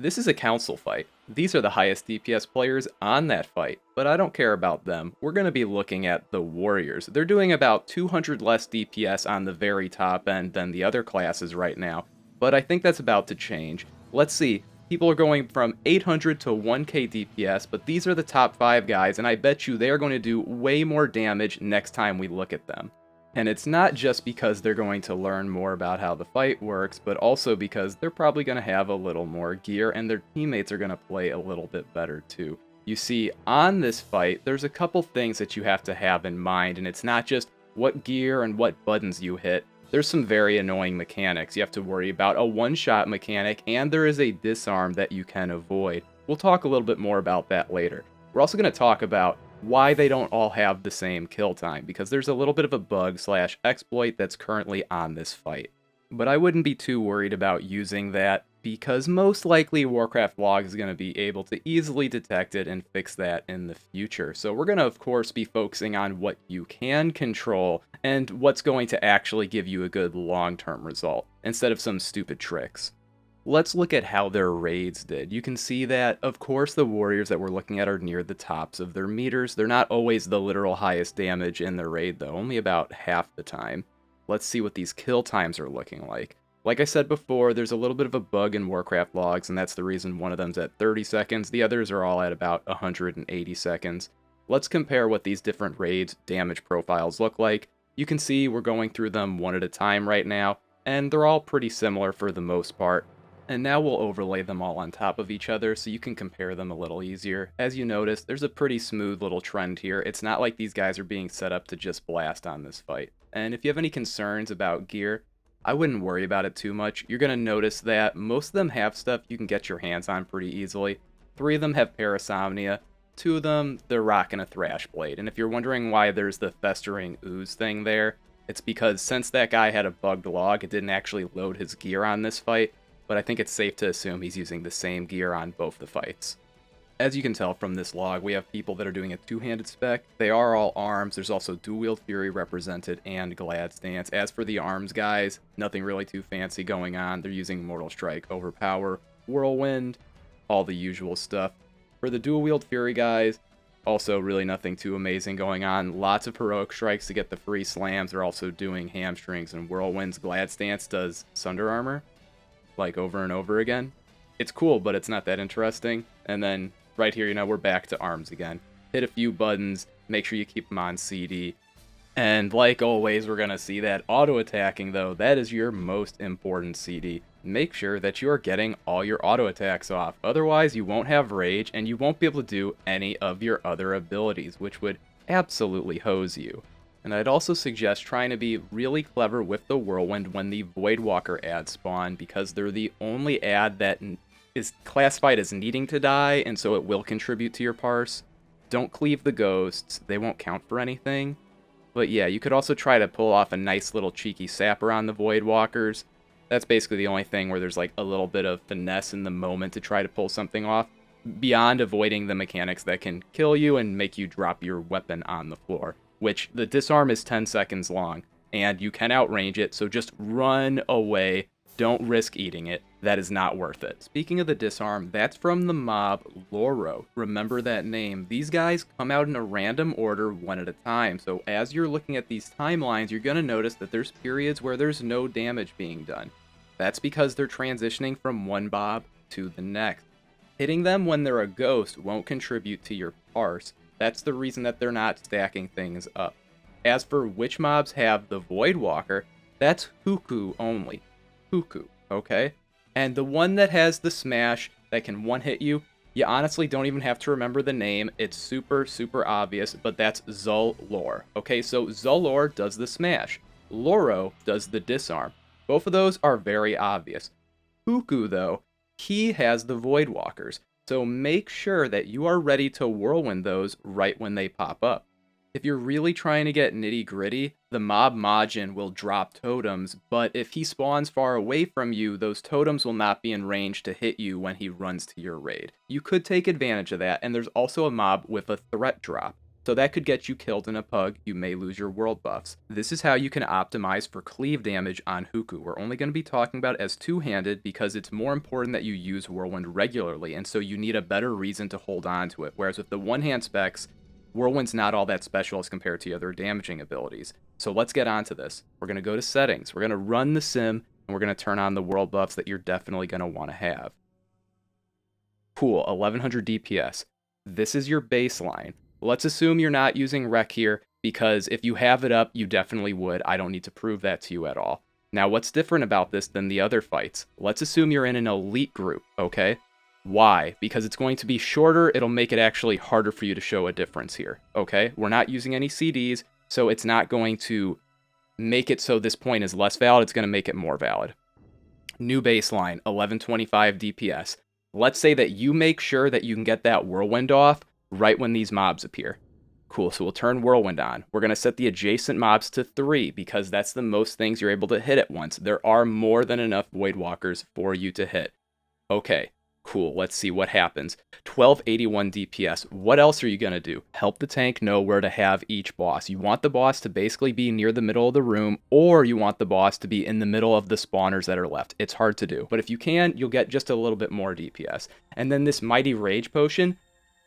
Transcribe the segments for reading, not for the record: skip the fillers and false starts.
This is a council fight. These are the highest DPS players on that fight, but I don't care about them. We're going to be looking at the warriors. They're doing about 200 less DPS on the very top end than the other classes right now, but I think that's about to change. Let's see. People are going from 800 to 1k DPS, but these are the top 5 guys, and I bet you they are going to do way more damage next time we look at them. And it's not just because they're going to learn more about how the fight works, but also because they're probably going to have a little more gear and their teammates are going to play a little bit better too. You see, on this fight, there's a couple things that you have to have in mind, and it's not just what gear and what buttons you hit. There's some very annoying mechanics. You have to worry about a one-shot mechanic, and there is a disarm that you can avoid. We'll talk a little bit more about that later. We're also going to talk about why they don't all have the same kill time, because there's a little bit of a bug slash exploit that's currently on this fight. But I wouldn't be too worried about using that, because most likely Warcraft Log is going to be able to easily detect it and fix that in the future. So we're going to, of course, be focusing on what you can control and what's going to actually give you a good long-term result, instead of some stupid tricks. Let's look at how their raids did. You can see that, of course, the warriors that we're looking at are near the tops of their meters. They're not always the literal highest damage in their raid, though, only about half the time. Let's see what these kill times are looking like. Like I said before, there's a little bit of a bug in Warcraft logs, and that's the reason one of them's at 30 seconds. The others are all at about 180 seconds. Let's compare what these different raids damage profiles look like. You can see we're going through them one at a time right now, and they're all pretty similar for the most part. And now we'll overlay them all on top of each other so you can compare them a little easier. As you notice, there's a pretty smooth little trend here. It's not like these guys are being set up to just blast on this fight. And if you have any concerns about gear, I wouldn't worry about it too much. You're going to notice that most of them have stuff you can get your hands on pretty easily. 3 of them have Parasomnia. 2 of them, they're rocking a Thrash Blade. And if you're wondering why there's the Festering Ooze thing there, it's because since that guy had a bugged log, it didn't actually load his gear on this fight. But I think it's safe to assume he's using the same gear on both the fights. As you can tell from this log, we have people that are doing a two-handed spec. They are all arms. There's also Dual-Wield Fury represented and Glad Stance. As for the arms guys, nothing really too fancy going on. They're using Mortal Strike, Overpower, Whirlwind, all the usual stuff. For the Dual-Wield Fury guys, also really nothing too amazing going on. Lots of Heroic Strikes to get the free slams. They're also doing Hamstrings and Whirlwinds. Glad Stance does Sunder Armor, like over and over again. It's cool, but it's not that interesting. And then right here, we're back to arms again. Hit a few buttons, make sure you keep them on CD. And like always, we're going to see that auto-attacking, though, that is your most important CD. Make sure that you are getting all your auto-attacks off. Otherwise, you won't have rage, and you won't be able to do any of your other abilities, which would absolutely hose you. And I'd also suggest trying to be really clever with the Whirlwind when the Voidwalker ads spawn, because they're the only ad that is classified as needing to die, and so it will contribute to your parse. Don't cleave the ghosts, they won't count for anything. But yeah, you could also try to pull off a nice little cheeky sapper on the Voidwalkers. That's basically the only thing where there's like a little bit of finesse in the moment to try to pull something off, beyond avoiding the mechanics that can kill you and make you drop your weapon on the floor. Which the disarm is 10 seconds long, and you can outrange it, so just run away. Don't risk eating it. That is not worth it. Speaking of the disarm, that's from the mob Loro. Remember that name. These guys come out in a random order one at a time, so as you're looking at these timelines, you're going to notice that there's periods where there's no damage being done. That's because they're transitioning from one mob to the next. Hitting them when they're a ghost won't contribute to your parse. That's the reason that they're not stacking things up. As for which mobs have the Voidwalker, that's Huku only. Huku, okay? And the one that has the smash that can one-hit you, you honestly don't even have to remember the name. It's super, super obvious, but that's Zul'Lor. Okay, so Zul'Lor does the smash. Loro does the disarm. Both of those are very obvious. Huku, though, he has the Voidwalkers. So make sure that you are ready to whirlwind those right when they pop up. If you're really trying to get nitty gritty, the mob Majin will drop totems, but if he spawns far away from you, those totems will not be in range to hit you when he runs to your raid. You could take advantage of that, and there's also a mob with a threat drop. So that could get you killed in a pug, you may lose your world buffs. This is how you can optimize for cleave damage on Huku. We're only going to be talking about it as two-handed because it's more important that you use Whirlwind regularly, and so you need a better reason to hold on to it. Whereas with the one-hand specs, Whirlwind's not all that special as compared to other damaging abilities. So let's get on to this. We're going to go to settings, we're going to run the sim, and we're going to turn on the world buffs that you're definitely going to want to have. Cool, 1100 DPS. This is your baseline. Let's assume you're not using Rec here, because if you have it up, you definitely would. I don't need to prove that to you at all. Now, what's different about this than the other fights? Let's assume you're in an elite group, okay? Why? Because it's going to be shorter, it'll make it actually harder for you to show a difference here, okay? We're not using any CDs, so it's not going to make it so this point is less valid, it's going to make it more valid. New baseline, 1125 DPS. Let's say that you make sure that you can get that Whirlwind off right when these mobs appear. Cool, so we'll turn Whirlwind on. We're going to set the adjacent mobs to 3 because that's the most things you're able to hit at once. There are more than enough Void Walkers for you to hit. Okay, cool, let's see what happens. 1281 DPS. What else are you going to do? Help the tank know where to have each boss. You want the boss to basically be near the middle of the room, or you want the boss to be in the middle of the spawners that are left. It's hard to do, but if you can, you'll get just a little bit more DPS. And then this Mighty Rage Potion,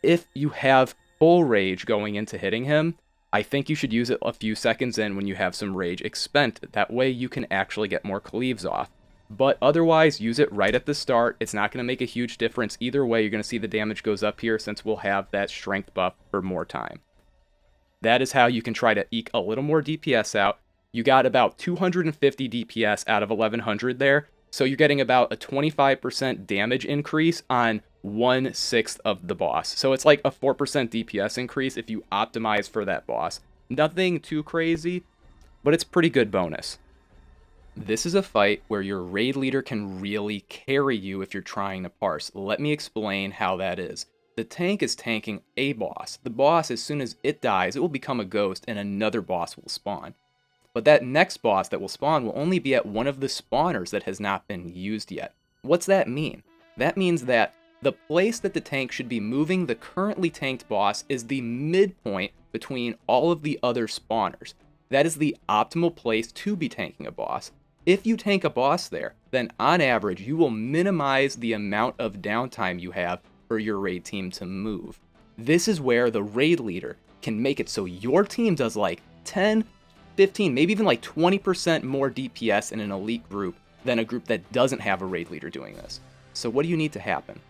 if you have full rage going into hitting him, I think you should use it a few seconds in when you have some rage expended. That way you can actually get more cleaves off. But otherwise, use it right at the start. It's not going to make a huge difference either way. You're going to see the damage goes up here since we'll have that strength buff for more time. That is how you can try to eke a little more DPS out. You got about 250 DPS out of 1100 there. So you're getting about a 25% damage increase on 1/6 of the boss. So it's like a 4% DPS increase if you optimize for that boss. Nothing too crazy, but it's pretty good bonus. This is a fight where your raid leader can really carry you if you're trying to parse. Let me explain how that is. The tank is tanking a boss. The boss, as soon as it dies, it will become a ghost and another boss will spawn. But that next boss that will spawn will only be at one of the spawners that has not been used yet. What's that mean? That means that the place that the tank should be moving the currently tanked boss is the midpoint between all of the other spawners. That is the optimal place to be tanking a boss. If you tank a boss there, then on average, you will minimize the amount of downtime you have for your raid team to move. This is where the raid leader can make it so your team does like 10, 15, maybe even like 20% more DPS in an elite group than a group that doesn't have a raid leader doing this. So what do you need to happen?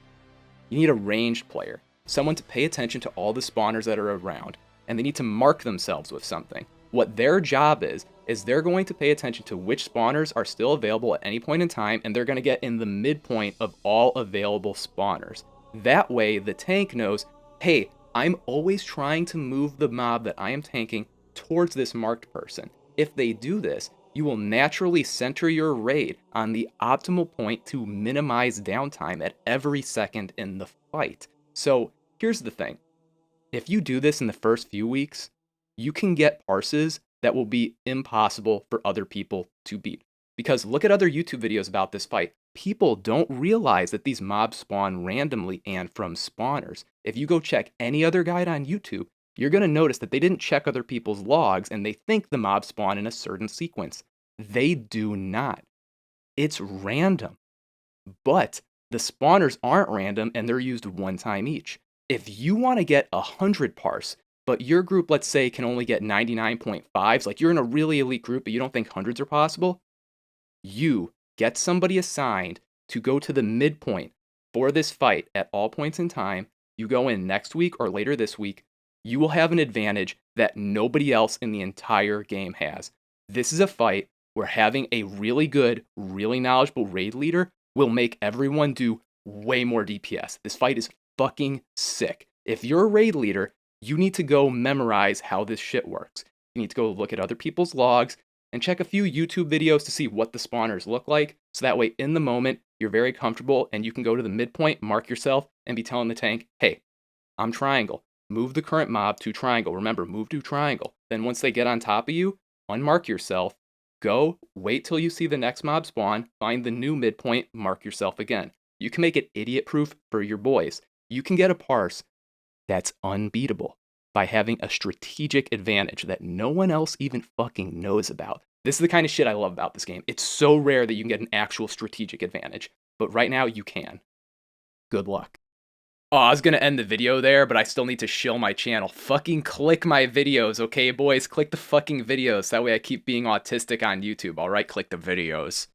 You need a ranged player, someone to pay attention to all the spawners that are around, and they need to mark themselves with something. What their job is they're going to pay attention to which spawners are still available at any point in time, and they're going to get in the midpoint of all available spawners. That way, the tank knows, hey, I'm always trying to move the mob that I am tanking towards this marked person. If they do this, you will naturally center your raid on the optimal point to minimize downtime at every second in the fight. So here's the thing. If you do this in the first few weeks, you can get parses that will be impossible for other people to beat. Because look at other YouTube videos about this fight. People don't realize that these mobs spawn randomly and from spawners. If you go check any other guide on YouTube, you're going to notice that they didn't check other people's logs and they think the mobs spawn in a certain sequence. They do not. It's random. But the spawners aren't random and they're used one time each. If you want to get 100 parse, but your group, let's say, can only get 99.5s, like you're in a really elite group, but you don't think hundreds are possible, you get somebody assigned to go to the midpoint for this fight at all points in time. You go in next week or later this week, you will have an advantage that nobody else in the entire game has. This is a fight where having a really good, really knowledgeable raid leader will make everyone do way more DPS. This fight is fucking sick. If you're a raid leader, you need to go memorize how this shit works. You need to go look at other people's logs and check a few YouTube videos to see what the spawners look like. So that way, in the moment, you're very comfortable and you can go to the midpoint, mark yourself, and be telling the tank, hey, I'm triangle. Move the current mob to triangle. Remember, move to triangle. Then once they get on top of you, unmark yourself, go, wait till you see the next mob spawn, find the new midpoint, mark yourself again. You can make it idiot-proof for your boys. You can get a parse that's unbeatable. by having a strategic advantage that no one else even fucking knows about. This is the kind of shit I love about this game. It's so rare that you can get an actual strategic advantage, but right now you can. Good luck. Oh, I was gonna end the video there, but I still need to shill my channel. Fucking click my videos, okay, boys? Click the fucking videos. That way I keep being autistic on YouTube, alright? Click the videos.